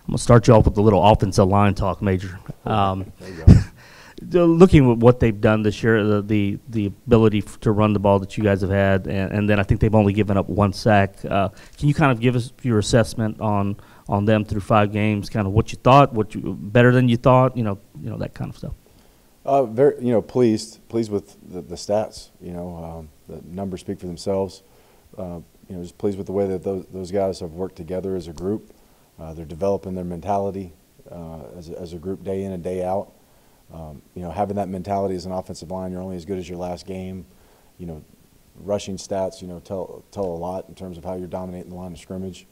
going to start you off with a little offensive line talk, Major. There you go. Looking at what they've done this year, the ability to run the ball that you guys have had, and then I think they've only given up 1 sack. Can you kind of give us your assessment on them through 5 games, kind of what you thought, better than you thought, that kind of stuff? Very, pleased with the stats. The numbers speak for themselves. Just pleased with the way that those guys have worked together as a group. They're developing their mentality as a group day in and day out. Having that mentality as an offensive line, you're only as good as your last game. Rushing stats, tell a lot in terms of how you're dominating the line of scrimmage.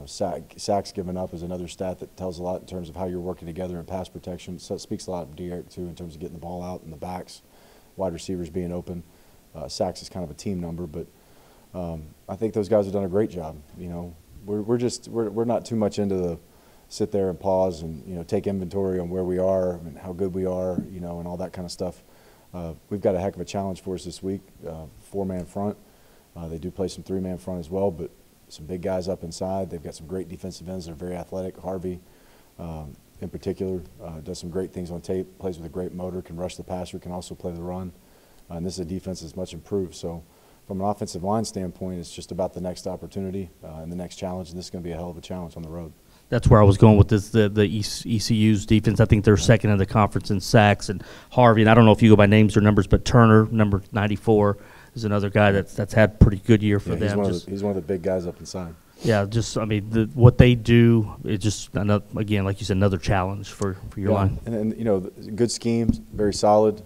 Sacks given up is another stat that tells a lot in terms of how you're working together in pass protection. So it speaks a lot of Derek, too, in terms of getting the ball out in the backs, wide receivers being open. Sacks is kind of a team number, but I think those guys have done a great job. We're not too much into the sit there and pause and take inventory on where we are and how good we are, and all that kind of stuff. We've got a heck of a challenge for us this week, 4-man front. They do play some 3-man front as well, but some big guys up inside. They've got some great defensive ends that are very athletic. Harvey, in particular, does some great things on tape, plays with a great motor, can rush the passer, can also play the run. And this is a defense that's much improved. So from an offensive line standpoint, it's just about the next opportunity and the next challenge, and this is going to be a hell of a challenge on the road. That's where I was going with this, the ECU's defense. I think they're second in the conference in sacks, and Harvey, and I don't know if you go by names or numbers, but Turner, number 94, is another guy that's had a pretty good year for them. He's one of the big guys up inside. Yeah, what they do is just, again, like you said, another challenge for your line. And good schemes, very solid.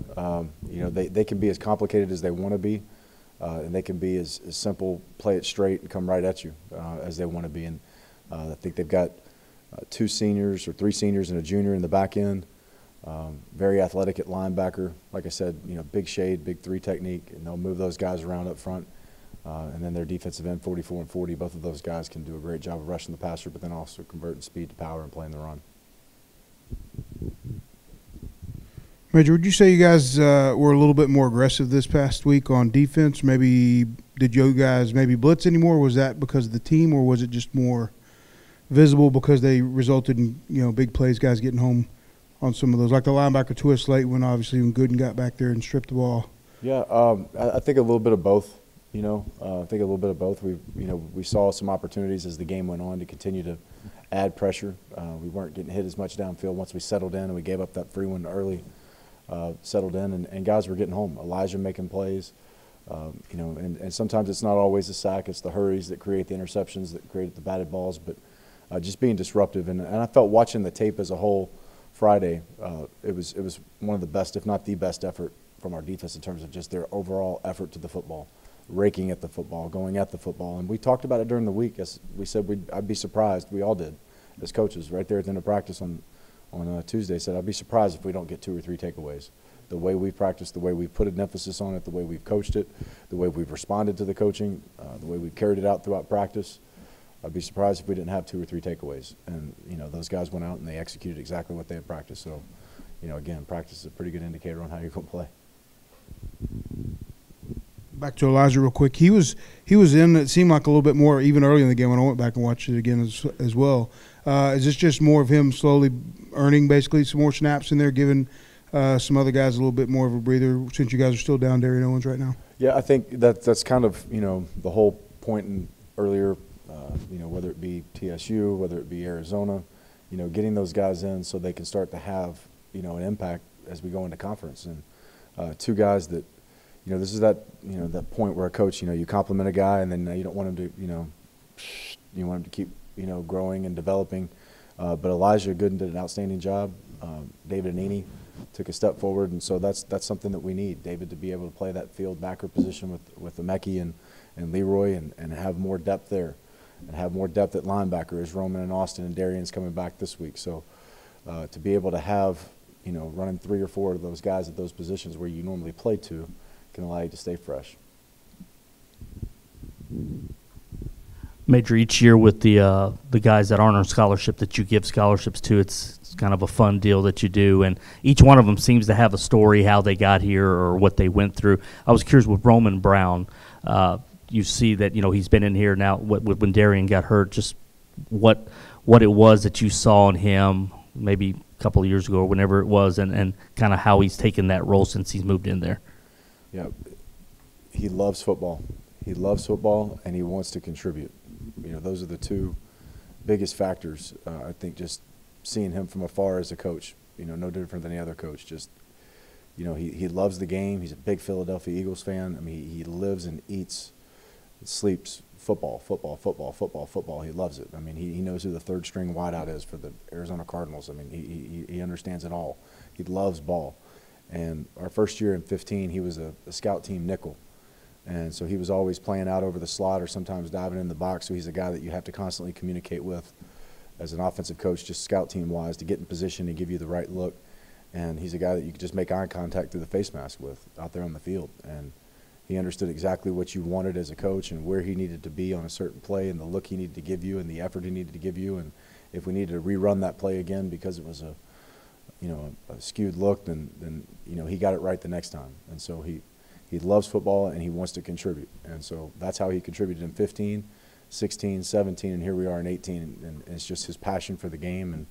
They can be as complicated as they want to be, and they can be as simple, play it straight and come right at you as they want to be. And I think they've got 2 seniors or 3 seniors and a junior in the back end. Very athletic at linebacker. Like I said, big shade, big 3 technique, and they'll move those guys around up front. And then their defensive end, 44 and 40, both of those guys can do a great job of rushing the passer, but then also converting speed to power and playing the run. Major, would you say you guys were a little bit more aggressive this past week on defense? Maybe did you guys blitz anymore? Was that because of the team, or was it just more visible because they resulted in big plays, guys getting home on some of those, like the linebacker twist late when Gooden got back there and stripped the ball? Yeah, I think a little bit of both. I think a little bit of both. We saw some opportunities as the game went on to continue to add pressure. We weren't getting hit as much downfield once we settled in, and we gave up that free one early. Settled in, and guys were getting home. Elijah making plays. And sometimes it's not always the sack. It's the hurries that create the interceptions, that create the batted balls. But just being disruptive. And I felt watching the tape as a whole Friday, it was one of the best, if not the best effort from our defense in terms of just their overall effort to the football, raking at the football, going at the football. And we talked about it during the week. As we said, I'd be surprised. We all did as coaches right there at the end of practice on Tuesday. Said I'd be surprised if we don't get 2 or 3 takeaways. The way we practiced, the way we put an emphasis on it, the way we've coached it, the way we've responded to the coaching, the way we've carried it out throughout practice. I'd be surprised if we didn't have 2 or 3 takeaways. And, those guys went out and they executed exactly what they had practiced. So, again, practice is a pretty good indicator on how you're going to play. Back to Elijah real quick. He was in, it seemed like a little bit more, even early in the game when I went back and watched it again as well. Is this just more of him slowly earning basically some more snaps in there, giving some other guys a little bit more of a breather since you guys are still down Darian Owens right now? Yeah, I think that's kind of, the whole point in earlier, whether it be TSU, whether it be Arizona, getting those guys in so they can start to have, an impact as we go into conference. And 2 guys that, this is that, that point where a coach, you compliment a guy and then you don't want him to, you want him to keep, growing and developing. But Elijah Gooden did an outstanding job. David Anini took a step forward, and so that's something that we need. David to be able to play that field backer position with Emeki and Leroy and have more depth there, and have more depth at linebacker as Roman and Austin and Darian's coming back this week. So to be able to have, running 3 or 4 of those guys at those positions where you normally play 2 can allow you to stay fresh. Major, each year with the guys that aren't on scholarship that you give scholarships to, it's kind of a fun deal that you do, and each one of them seems to have a story how they got here or what they went through. I was curious with Roman Brown. You see that he's been in here now. When Darian got hurt, just what what it was that you saw in him maybe a couple of years ago or whenever it was, and kind of how he's taken that role since he's moved in there. Yeah, he loves football. He loves football, and he wants to contribute. You know, those are the two biggest factors. I think just seeing him from afar as a coach, you know, no different than any other coach. Just, you know, he loves the game. He's a big Philadelphia Eagles fan. I mean, he lives and eats, sleeps football, football, football, football, football. He loves it. I mean, he knows who the third string wideout is for the Arizona Cardinals. I mean, he understands it all. He loves ball. And our first year in 15, he was a scout team nickel. And so he was always playing out over the slot or sometimes diving in the box. So he's a guy that you have to constantly communicate with as an offensive coach, just scout team-wise, to get in position and give you the right look. And he's a guy that you can just make eye contact through the face mask with out there on the field. And he understood exactly what you wanted as a coach and where he needed to be on a certain play and the look he needed to give you and the effort he needed to give you. And if we needed to rerun that play again because it was a skewed look, then you know, he got it right the next time. And so he loves football and he wants to contribute. And so that's how he contributed in 15, 16, 17, and here we are in 18. And it's just his passion for the game and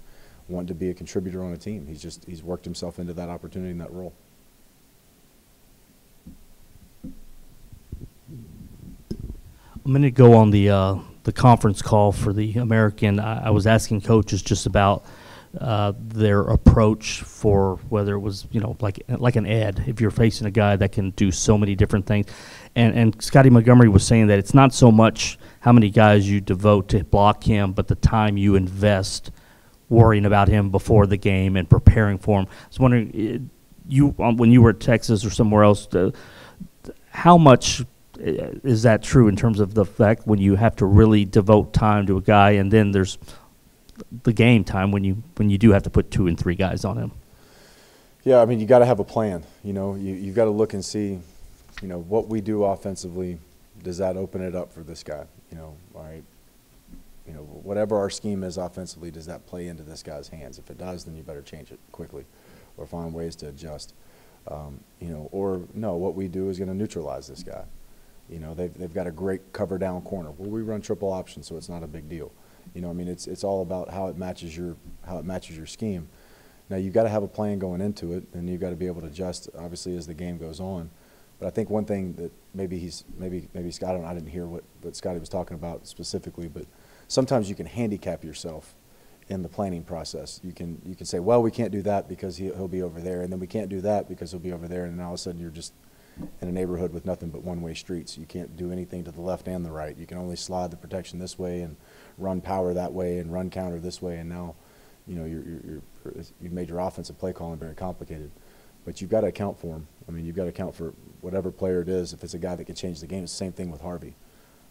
wanting to be a contributor on a team. He's worked himself into that opportunity and that role. A minute ago on the conference call for the American, I was asking coaches just about their approach for whether it was, you know, like an Ed, if you're facing a guy that can do so many different things. And Scotty Montgomery was saying that it's not so much how many guys you devote to block him, but the time you invest worrying about him before the game and preparing for him. I was wondering, when you were at Texas or somewhere else, how much is that true in terms of the fact when you have to really devote time to a guy, and then there's the game time when you do have to put 2 and 3 guys on him? Yeah, I mean, you got to have a plan. You know, you've got to look and see, you know, what we do offensively, does that open it up for this guy? You know, all right, you know, whatever our scheme is offensively, does that play into this guy's hands? If it does, then you better change it quickly or find ways to adjust. You know, or no, what we do is going to neutralize this guy. You know, they've got a great cover down corner. Well, we run triple option, so it's not a big deal. You know, I mean, it's all about how it matches your scheme. Now you've got to have a plan going into it, and you've got to be able to adjust, obviously, as the game goes on. But I think one thing that maybe Scott, I didn't hear what Scotty was talking about specifically, but sometimes you can handicap yourself in the planning process. You can say, well, we can't do that because he'll be over there, and then we can't do that because he'll be over there, and then all of a sudden you're just in a neighborhood with nothing but one-way streets. You can't do anything to the left and the right. You can only slide the protection this way and run power that way and run counter this way, and now, you know, you've made your offensive play calling very complicated. But you've got to account for him. I mean, you've got to account for whatever player it is. If it's a guy that can change the game, it's the same thing with Harvey.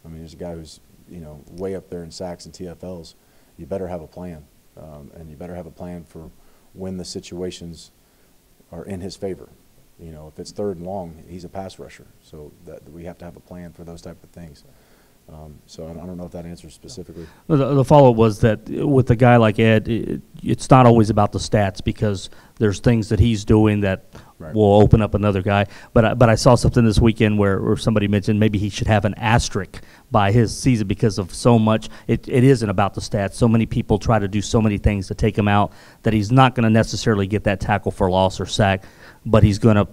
I mean, there's a guy who's, you know, way up there in sacks and TFLs. You better have a plan, and you better have a plan for when the situations are in his favor. You know, if it's 3rd and long, he's a pass rusher, so that we have to have a plan for those type of things. So I don't know if that answers specifically. The follow-up was that with a guy like Ed, it's not always about the stats because there's things that he's doing that will open up another guy. But I saw something this weekend where somebody mentioned maybe he should have an asterisk by his season because of so much. It isn't about the stats. So many people try to do so many things to take him out that he's not going to necessarily get that tackle for loss or sack, but he's going to.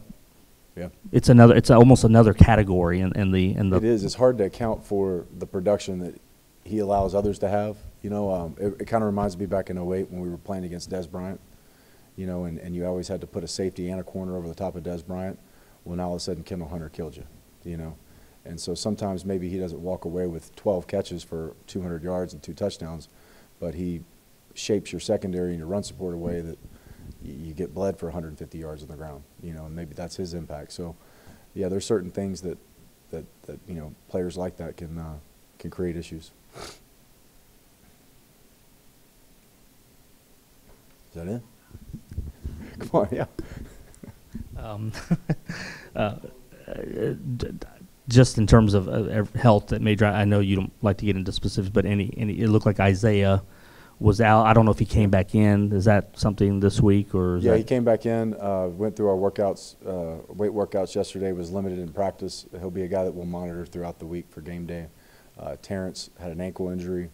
Yeah. It's almost another category in the. It is. It's hard to account for the production that he allows others to have. You know, it kind of reminds me back in 08 when we were playing against Des Bryant. You know, and you always had to put a safety and a corner over the top of Des Bryant. Well, now all of a sudden Kendall Hunter killed you. You know, and so sometimes maybe he doesn't walk away with 12 catches for 200 yards and 2 touchdowns, but he shapes your secondary and your run support away that you get bled for 150 yards on the ground, you know, and maybe that's his impact. So, yeah, there's certain things that you know, players like that can create issues. Is that it? Come on, yeah. Just in terms of health, that may drive. I know you don't like to get into specifics, but it looked like Isaiah was out. I don't know if he came back in. Is that something this week or? Yeah, he came back in. Went through our workouts, weight workouts yesterday. Was limited in practice. He'll be a guy that we'll monitor throughout the week for game day. Terrence had an ankle injury.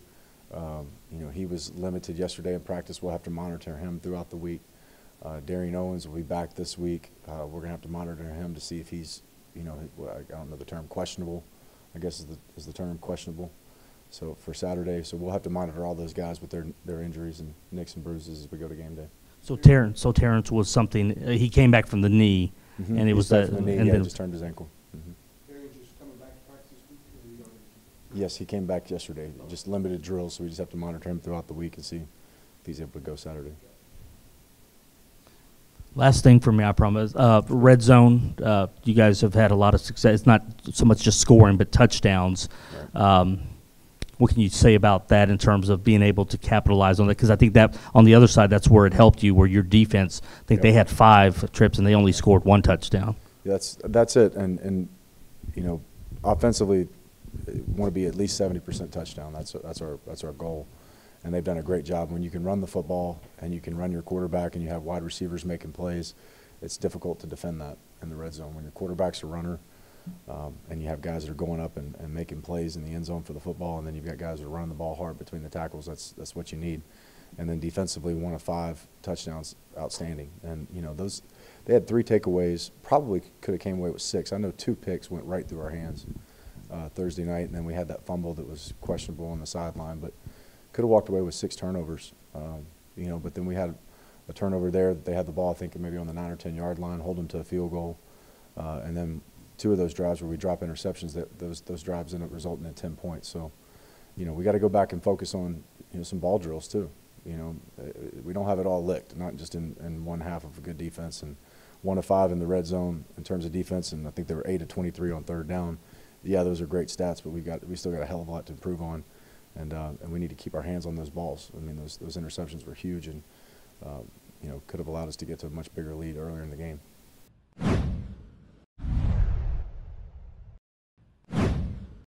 You know, he was limited yesterday in practice. We'll have to monitor him throughout the week. Darian Owens will be back this week. We're going to have to monitor him to see if he's, you know, I don't know the term, questionable, I guess is the term, questionable. So for Saturday, so we'll have to monitor all those guys with their injuries and nicks and bruises as we go to game day. So Terrence was something. He came back from the knee, and it He's was back that. from the knee, And yeah, then just turned his ankle. Just coming back to practice this week, or you already? Yes, he came back yesterday. Just limited drills, so we just have to monitor him throughout the week and see if he's able to go Saturday. last thing for me, I promise. Red zone. You guys have had a lot of success. It's not so much just scoring, but touchdowns. Right. What can you say about that in terms of being able to capitalize on that? Because I think that on the other side, that's where it helped you, where your defense, I think they had 5 trips and they only scored 1 touchdown. Yeah, that's it. And you know, offensively, want to be at least 70% touchdown. That's our goal. And they've done a great job. When you can run the football and you can run your quarterback and you have wide receivers making plays, it's difficult to defend that in the red zone. When your quarterback's a runner, and you have guys that are going up and making plays in the end zone for the football, and then you've got guys that are running the ball hard between the tackles. That's what you need. And then defensively, 1 of 5 touchdowns, outstanding. And you know, they had 3 takeaways. Probably could have came away with 6. I know 2 picks went right through our hands Thursday night, and then we had that fumble that was questionable on the sideline, but could have walked away with 6 turnovers. You know, but then we had a turnover there. They had the ball, I think, maybe on the 9 or 10 yard line, hold them to a field goal, and then 2 of those drives where we drop interceptions, those drives end up resulting in 10 points. So, you know, we got to go back and focus on, you know, some ball drills too. You know, we don't have it all licked, not just in one half of a good defense. And 1 of 5 in the red zone in terms of defense, and I think they were 8 of 23 on 3rd down. Yeah, those are great stats, but we still got a hell of a lot to improve on, and we need to keep our hands on those balls. I mean, those interceptions were huge, and you know, could have allowed us to get to a much bigger lead earlier in the game.